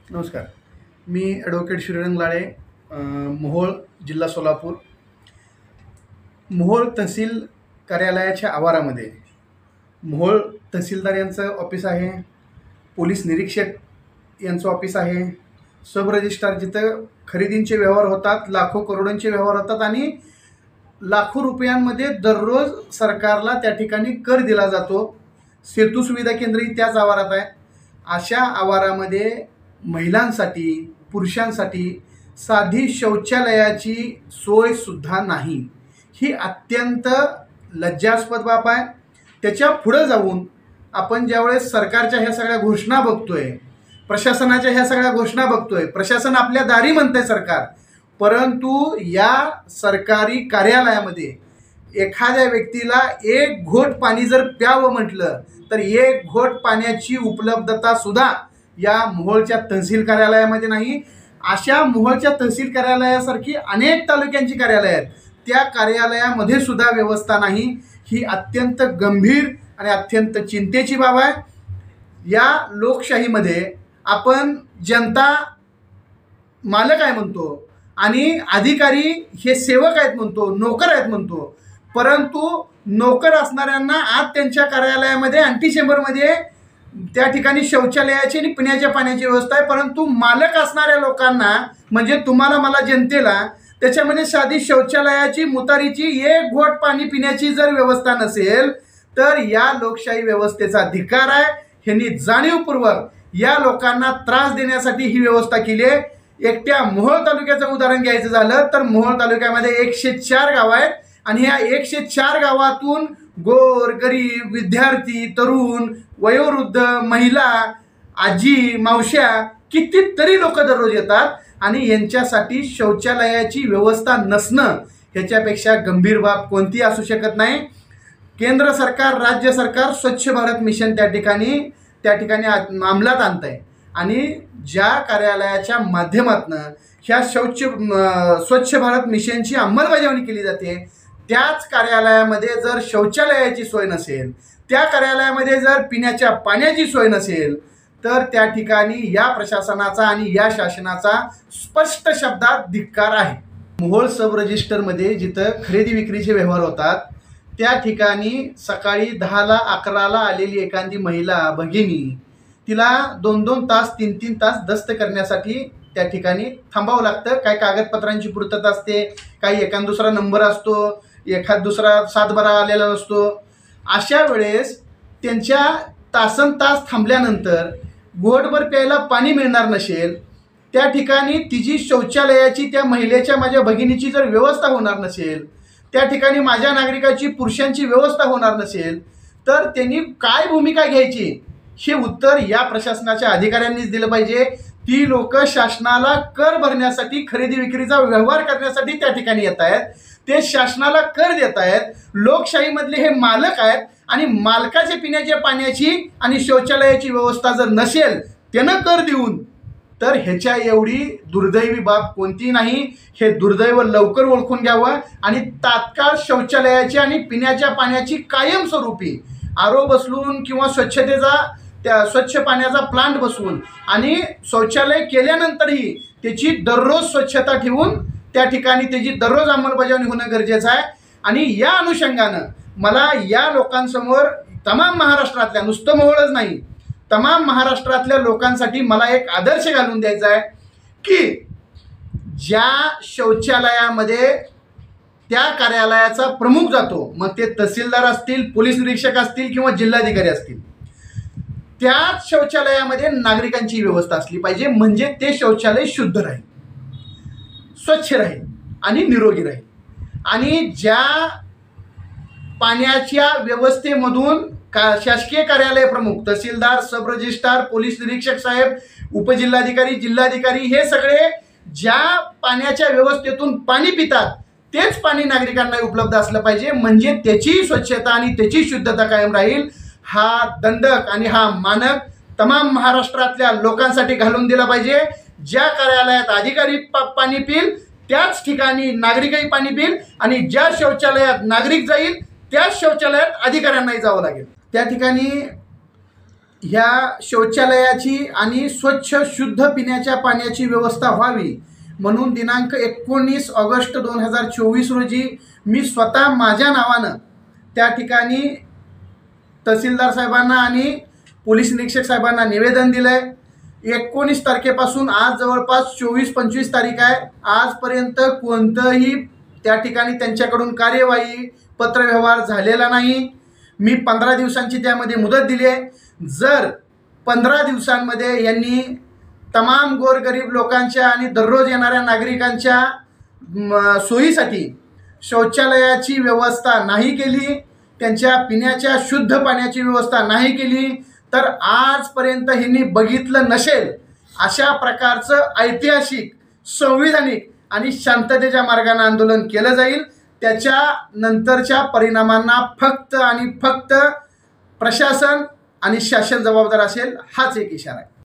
नमस्कार. मी ॲडव्होकेट श्रीरंग लाळे, मोहोळ, जिल्हा सोलापूर. मोहोळ तहसील कार्यालयाच्या आवारामध्ये मोहोळ तहसीलदार यांचं ऑफिस आहे, पोलीस निरीक्षक यांचं ऑफिस आहे, सब रजिस्ट्रार जिथं खरेदींचे व्यवहार होतात, लाखो करोडोंचे व्यवहार होतात आणि लाखो रुपयांमध्ये दररोज सरकारला त्या ठिकाणी कर दिला जातो. सेतू सुविधा केंद्रही त्याच आवारात आहे. अशा आवारामध्ये महिलांसाठी, पुरुषांसाठी साधी शौचालयाची सोयसुद्धा नाही. ही अत्यंत लज्जास्पद बाब आहे. त्याच्या पुढं जाऊन आपण ज्यावेळेस सरकारच्या ह्या सगळ्या घोषणा बघतोय, प्रशासनाच्या ह्या सगळ्या घोषणा बघतोय, प्रशासन आपल्या दारी म्हणतंय सरकार, परंतु या सरकारी कार्यालयामध्ये एखाद्या व्यक्तीला एक घोट पाणी जर प्यावं म्हटलं तर एक घोट पाण्याची उपलब्धता सुद्धा या मोहोळच्या तहसील कार्यालयामध्ये नाही. अशा मोहोळच्या तहसील कार्यालयासारखी अनेक तालुक्यांची कार्यालय आहेत, त्या कार्यालयामध्ये सुद्धा व्यवस्था नाही. ही अत्यंत गंभीर आणि अत्यंत चिंतेची बाब आहे. या लोकशाहीमध्ये आपण जनता मालक आहे म्हणतो आणि अधिकारी हे सेवक आहेत म्हणतो, नोकर आहेत म्हणतो, परंतु नोकर असणाऱ्यांना आज त्यांच्या कार्यालयामध्ये अँटी चेंबरमध्ये त्या ठिकाणी शौचालयाची आणि पिण्याच्या पाण्याची व्यवस्था आहे, परंतु मालक असणाऱ्या लोकांना म्हणजे तुम्हाला मला जनतेला त्याच्यामध्ये साधी शौचालयाची, मुतारीची, एक घोट पाणी पिण्याची जर व्यवस्था नसेल तर या लोकशाही व्यवस्थेचा धिक्कार आहे. ह्यांनी जाणीवपूर्वक या लोकांना त्रास देण्यासाठी ही व्यवस्था केली आहे. एकट्या मोहोळ तालुक्याचं उदाहरण घ्यायचं झालं तर मोहोळ तालुक्यामध्ये 104 गावं आहेत आणि ह्या 104 गावातून गोर गरीब, विद्यार्थी, तरुण, वयोवृद्ध, महिला, आजी, मावश्या कितीतरी लोक दररोज येतात आणि यांच्यासाठी शौचालयाची व्यवस्था नसणं ह्याच्यापेक्षा गंभीर बाब कोणती असू शकत नाही. केंद्र सरकार, राज्य सरकार स्वच्छ भारत मिशन त्या ठिकाणी अंमलात आणत आहे आणि ज्या कार्यालयाच्या माध्यमातून ह्या स्वच्छ भारत मिशनची अंमलबजावणी केली जाते त्याच कार्यालयामध्ये जर शौचालयाची सोय नसेल, त्या कार्यालयामध्ये जर पिण्याच्या पाण्याची सोय नसेल तर त्या ठिकाणी या प्रशासनाचा आणि या शासनाचा स्पष्ट शब्दात धिक्कार आहे. मोहोळ सब रजिस्टरमध्ये जिथं खरेदी विक्रीचे व्यवहार होतात त्या ठिकाणी सकाळी 10ला 11ला आलेली एखादी महिला भगिनी तिला 2-2 तास 3-3 तास दस्त करण्यासाठी त्या ठिकाणी थांबावं लागतं. काही कागदपत्रांची पूर्तता असते, काही एखाद दुसरा नंबर असतो, एखाद दुसरा सातबारा आलेला नसतो. अशा वेळेस त्यांच्या तासन तास थांबल्यानंतर घोटभर प्यायला पाणी मिळणार नसेल, त्या ठिकाणी तिची शौचालयाची, त्या महिलेच्या, माझ्या भगिनीची जर व्यवस्था होणार नसेल, त्या ठिकाणी माझ्या नागरिकाची, पुरुषांची व्यवस्था होणार नसेल तर त्यांनी काय भूमिका घ्यायची हे उत्तर या प्रशासनाच्या अधिकाऱ्यांनीच दिलं पाहिजे. ती लोक शासनाला कर भरण्यासाठी, खरेदी विक्रीचा व्यवहार करण्यासाठी त्या ठिकाणी येत आहेत, ते शासनाला कर देत आहेत. लोकशाहीमधले हे मालक आहेत आणि मालकाच्या पिण्याच्या पाण्याची आणि शौचालयाची व्यवस्था जर नसेल त्यानं कर देऊन, तर ह्याच्या एवढी दुर्दैवी बाब कोणती नाही. हे दुर्दैव लवकर ओळखून घ्यावं आणि तात्काळ शौचालयाची आणि पिण्याच्या पाण्याची कायमस्वरूपी आरो बसवून किंवा स्वच्छ पाण्याचा प्लांट बसवून आणि शौचालय केल्यानंतरही त्याची दररोज स्वच्छता ठेवून त्या ठिकाणी त्याची दररोज अंमलबजावणी होणं गरजेचं आहे. आणि या अनुषंगानं मला या लोकांसमोर तमाम महाराष्ट्रातल्या, नुसतं मोहोळच नाही, तमाम महाराष्ट्रातल्या लोकांसाठी मला एक आदर्श घालून द्यायचा आहे की ज्या शौचालयामध्ये त्या कार्यालयाचा प्रमुख जातो, मग ते तहसीलदार असतील, पोलीस निरीक्षक असतील किंवा जिल्हाधिकारी असतील, त्याच शौचालयामध्ये नागरिकांची व्यवस्था असली पाहिजे. म्हणजे ते शौचालय शुद्ध राहील, स्वच्छ राहील आणि निरोगी राहील. आणि ज्या पाण्याच्या व्यवस्थेमधून शासकीय कार्यालय प्रमुख, तहसीलदार, सब रजिस्ट्रार, पोलीस निरीक्षक साहेब, उपजिल्हाधिकारी, जिल्हाधिकारी हे सगळे ज्या पाण्याच्या व्यवस्थेतून पाणी पितात तेच पाणी नागरिकांना उपलब्ध असलं पाहिजे. म्हणजे त्याची स्वच्छता आणि त्याची शुद्धता कायम राहील. हा दंडक आणि हा मानक तमाम महाराष्ट्रातल्या लोकांसाठी घालून दिला पाहिजे. ज्या कार्यालयात अधिकारी पाणी पिल त्याच ठिकाणी नागरिकही पाणी पिल आणि ज्या शौचालयात नागरिक जाईल त्याच शौचालयात अधिकाऱ्यांनाही जावं लागेल. त्या ठिकाणी ह्या शौचालयाची आणि स्वच्छ शुद्ध पिण्याच्या पाण्याची व्यवस्था व्हावी म्हणून दिनांक 19 ऑगस्ट 2024 रोजी मी स्वतः माझ्या नावानं त्या ठिकाणी तहसीलदार साहेबांना आणि पोलीस निरीक्षक साहेबांना निवेदन दिलं आहे. 19 तारखेपासून आज जवळपास 24-25 तारीख आहे. आजपर्यंत कोणतंही त्या ठिकाणी त्यांच्याकडून कार्यवाही पत्रव्यवहार झालेला नाही. मी 15 दिवसांची त्यामध्ये मुदत दिली आहे. जर 15 दिवसांमध्ये यांनी तमाम गोरगरीब लोकांच्या आणि दररोज येणाऱ्या नागरिकांच्या सोयीसाठी शौचालयाची व्यवस्था नाही केली, त्यांच्या पिण्याच्या शुद्ध पाण्याची व्यवस्था नाही केली, तर आजपर्यंत ह्यांनी बघितलं नसेल अशा प्रकारचं ऐतिहासिक, संविधानिक आणि शांततेच्या मार्गाने आंदोलन केलं जाईल. त्याच्या नंतरच्या परिणामांना फक्त आणि फक्त प्रशासन आणि शासन जबाबदार असेल, हाच एक इशारा आहे.